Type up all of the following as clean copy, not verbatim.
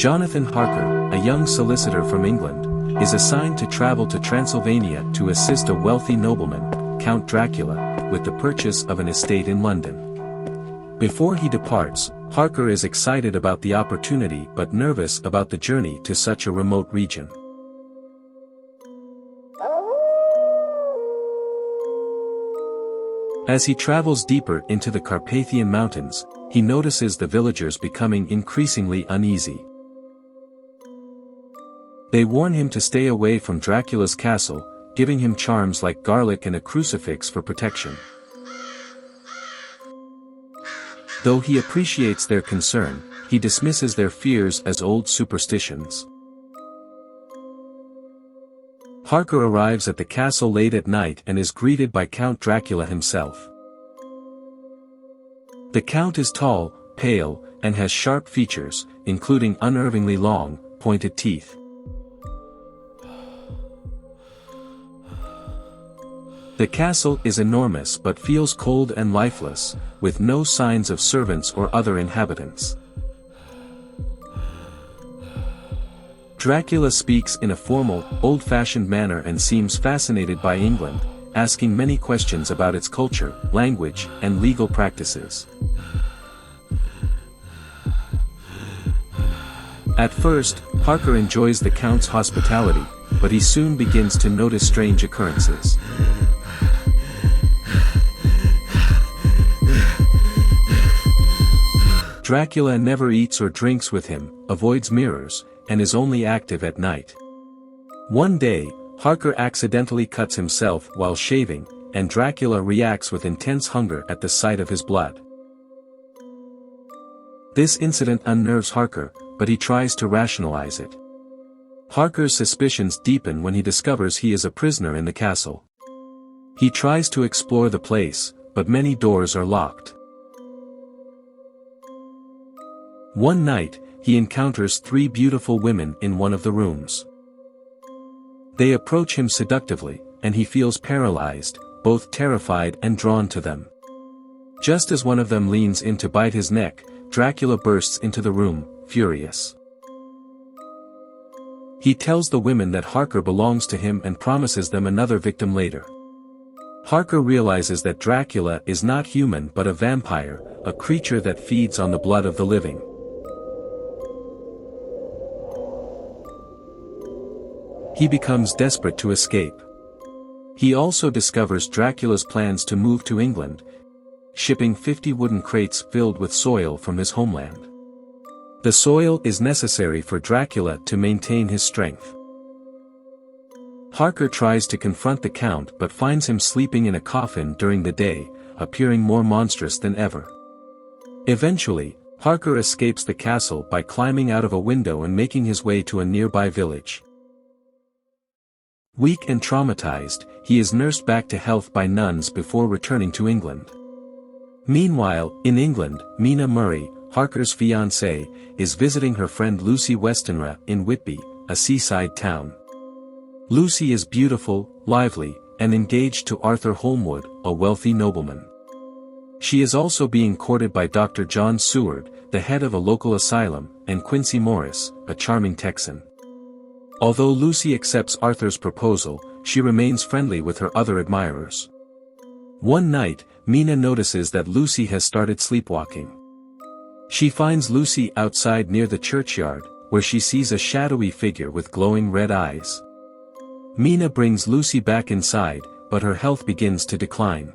Jonathan Harker, a young solicitor from England, is assigned to travel to Transylvania to assist a wealthy nobleman, Count Dracula, with the purchase of an estate in London. Before he departs, Harker is excited about the opportunity but nervous about the journey to such a remote region. As he travels deeper into the Carpathian Mountains, he notices the villagers becoming increasingly uneasy. They warn him to stay away from Dracula's castle, giving him charms like garlic and a crucifix for protection. Though he appreciates their concern, he dismisses their fears as old superstitions. Harker arrives at the castle late at night and is greeted by Count Dracula himself. The Count is tall, pale, and has sharp features, including unnervingly long, pointed teeth. The castle is enormous but feels cold and lifeless, with no signs of servants or other inhabitants. Dracula speaks in a formal, old-fashioned manner and seems fascinated by England, asking many questions about its culture, language, and legal practices. At first, Harker enjoys the Count's hospitality, but he soon begins to notice strange occurrences. Dracula never eats or drinks with him, avoids mirrors, and is only active at night. One day, Harker accidentally cuts himself while shaving, and Dracula reacts with intense hunger at the sight of his blood. This incident unnerves Harker, but he tries to rationalize it. Harker's suspicions deepen when he discovers he is a prisoner in the castle. He tries to explore the place, but many doors are locked. One night, he encounters three beautiful women in one of the rooms. They approach him seductively, and he feels paralyzed, both terrified and drawn to them. Just as one of them leans in to bite his neck, Dracula bursts into the room, furious. He tells the women that Harker belongs to him and promises them another victim later. Harker realizes that Dracula is not human but a vampire, a creature that feeds on the blood of the living. He becomes desperate to escape. He also discovers Dracula's plans to move to England, shipping 50 wooden crates filled with soil from his homeland. The soil is necessary for Dracula to maintain his strength. Harker tries to confront the Count but finds him sleeping in a coffin during the day, appearing more monstrous than ever. Eventually, Harker escapes the castle by climbing out of a window and making his way to a nearby village. Weak and traumatized, he is nursed back to health by nuns before returning to England. Meanwhile, in England, Mina Murray, Harker's fiancée, is visiting her friend Lucy Westenra in Whitby, a seaside town. Lucy is beautiful, lively, and engaged to Arthur Holmwood, a wealthy nobleman. She is also being courted by Dr. John Seward, the head of a local asylum, and Quincy Morris, a charming Texan. Although Lucy accepts Arthur's proposal, she remains friendly with her other admirers. One night, Mina notices that Lucy has started sleepwalking. She finds Lucy outside near the churchyard, where she sees a shadowy figure with glowing red eyes. Mina brings Lucy back inside, but her health begins to decline.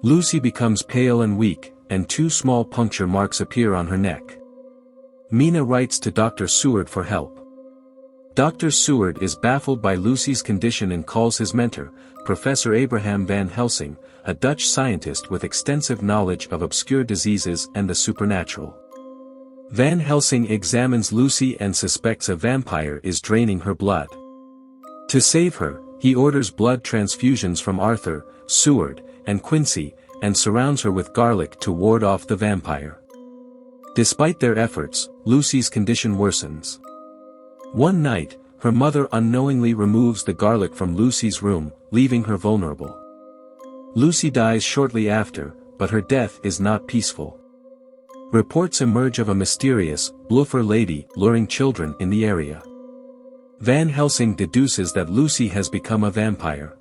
Lucy becomes pale and weak, and two small puncture marks appear on her neck. Mina writes to Dr. Seward for help. Dr. Seward is baffled by Lucy's condition and calls his mentor, Professor Abraham van Helsing, a Dutch scientist with extensive knowledge of obscure diseases and the supernatural. Van Helsing examines Lucy and suspects a vampire is draining her blood. To save her, he orders blood transfusions from Arthur, Seward, and Quincy, and surrounds her with garlic to ward off the vampire. Despite their efforts, Lucy's condition worsens. One night, her mother unknowingly removes the garlic from Lucy's room, leaving her vulnerable. Lucy dies shortly after, but her death is not peaceful. Reports emerge of a mysterious, bluffer lady luring children in the area. Van Helsing deduces that Lucy has become a vampire.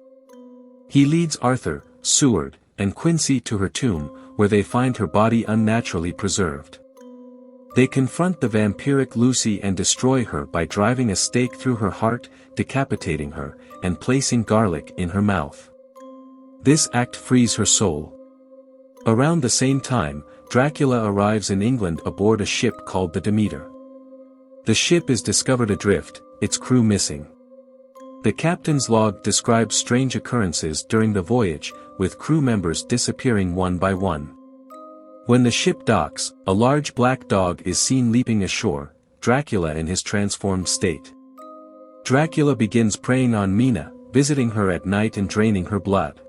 He leads Arthur, Seward, and Quincy to her tomb, where they find her body unnaturally preserved. They confront the vampiric Lucy and destroy her by driving a stake through her heart, decapitating her, and placing garlic in her mouth. This act frees her soul. Around the same time, Dracula arrives in England aboard a ship called the Demeter. The ship is discovered adrift, its crew missing. The captain's log describes strange occurrences during the voyage, with crew members disappearing one by one. When the ship docks, a large black dog is seen leaping ashore, Dracula in his transformed state. Dracula begins preying on Mina, visiting her at night and draining her blood.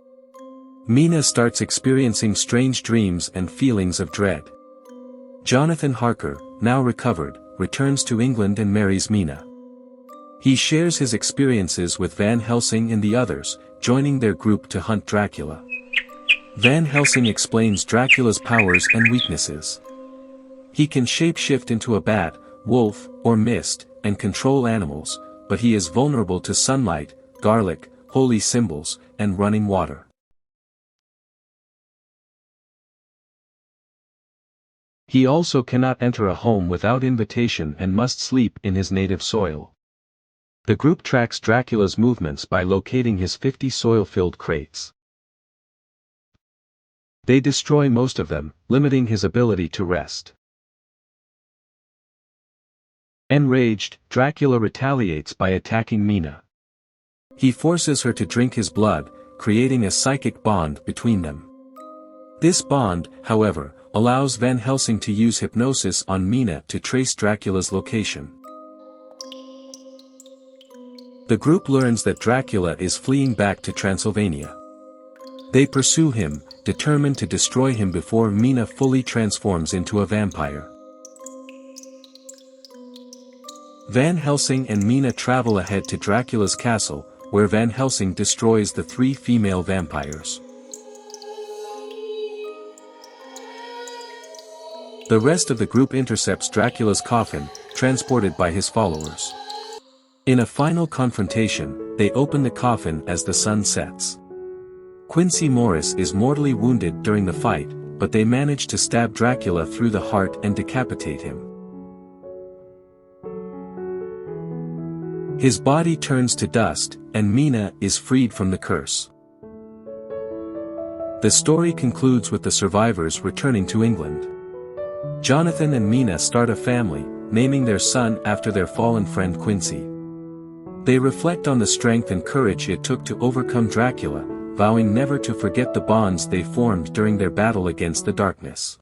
Mina starts experiencing strange dreams and feelings of dread. Jonathan Harker, now recovered, returns to England and marries Mina. He shares his experiences with Van Helsing and the others, joining their group to hunt Dracula. Van Helsing explains Dracula's powers and weaknesses. He can shapeshift into a bat, wolf, or mist, and control animals, but he is vulnerable to sunlight, garlic, holy symbols, and running water. He also cannot enter a home without invitation and must sleep in his native soil. The group tracks Dracula's movements by locating his 50 soil-filled crates. They destroy most of them, limiting his ability to rest. Enraged, Dracula retaliates by attacking Mina. He forces her to drink his blood, creating a psychic bond between them. This bond, however, allows Van Helsing to use hypnosis on Mina to trace Dracula's location. The group learns that Dracula is fleeing back to Transylvania. They pursue him, determined to destroy him before Mina fully transforms into a vampire. Van Helsing and Mina travel ahead to Dracula's castle, where Van Helsing destroys the 3 female vampires. The rest of the group intercepts Dracula's coffin, transported by his followers. In a final confrontation, they open the coffin as the sun sets. Quincy Morris is mortally wounded during the fight, but they manage to stab Dracula through the heart and decapitate him. His body turns to dust, and Mina is freed from the curse. The story concludes with the survivors returning to England. Jonathan and Mina start a family, naming their son after their fallen friend Quincy. They reflect on the strength and courage it took to overcome Dracula, vowing never to forget the bonds they formed during their battle against the darkness.